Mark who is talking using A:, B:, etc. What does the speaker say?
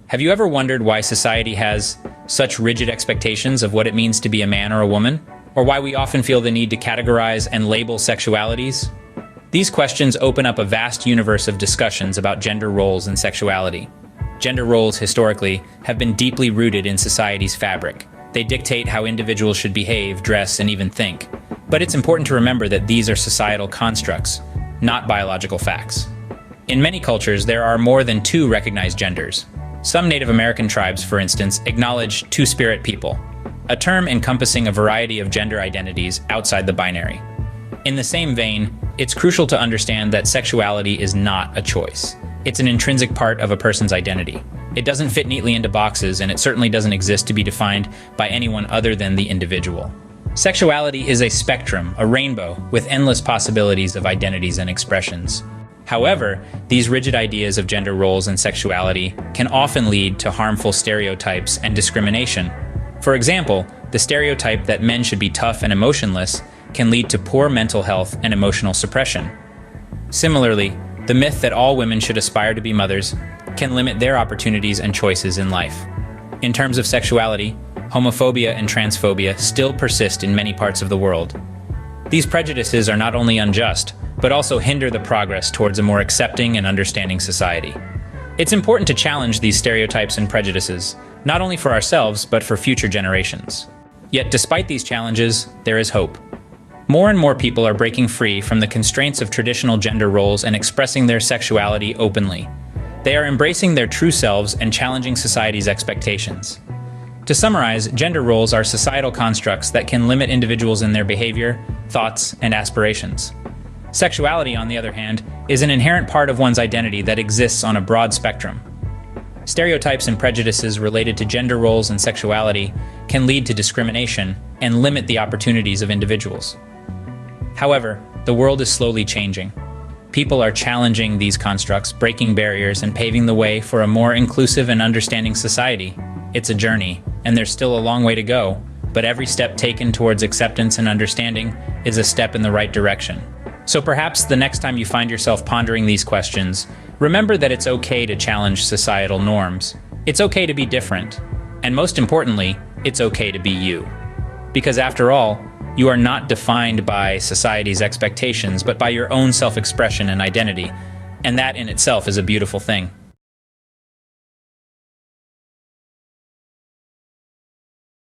A: Have you ever wondered why society has such rigid expectations of what it means to be a man or a woman? Or why we often feel the need to categorize and label sexualities? These questions open up a vast universe of discussions about gender roles and sexuality. Gender roles, historically, have been deeply rooted in society's fabric. They dictate how individuals should behave, dress, and even think. But it's important to remember that these are societal constructs, not biological facts. In many cultures, there are more than two recognized genders. Some Native American tribes, for instance, acknowledge two-spirit people, a term encompassing a variety of gender identities outside the binary. In the same vein, it's crucial to understand that sexuality is not a choice. It's an intrinsic part of a person's identity. It doesn't fit neatly into boxes, and it certainly doesn't exist to be defined by anyone other than the individual. Sexuality is a spectrum, a rainbow, with endless possibilities of identities and expressions. However, these rigid ideas of gender roles and sexuality can often lead to harmful stereotypes and discrimination. For example, the stereotype that men should be tough and emotionless can lead to poor mental health and emotional suppression. Similarly, the myth that all women should aspire to be mothers can limit their opportunities and choices in life. In terms of sexuality, homophobia and transphobia still persist in many parts of the world. These prejudices are not only unjust, but also hinder the progress towards a more accepting and understanding society. It's important to challenge these stereotypes and prejudices, not only for ourselves, but for future generations. Yet despite these challenges, there is hope. More and more people are breaking free from the constraints of traditional gender roles and expressing their sexuality openly. They are embracing their true selves and challenging society's expectations. To summarize, gender roles are societal constructs that can limit individuals in their behavior, thoughts, and aspirations. Sexuality, on the other hand, is an inherent part of one's identity that exists on a broad spectrum. Stereotypes and prejudices related to gender roles and sexuality can lead to discrimination and limit the opportunities of individuals. However, the world is slowly changing. People are challenging these constructs, breaking barriers, and paving the way for a more inclusive and understanding society. It's a journey, and there's still a long way to go, but every step taken towards acceptance and understanding is a step in the right direction. So perhaps the next time you find yourself pondering these questions, remember that it's okay to challenge societal norms. It's okay to be different. And most importantly, it's okay to be you. Because after all, you are not defined by society's expectations, but by your own self-expression and identity. And that in itself is a beautiful thing.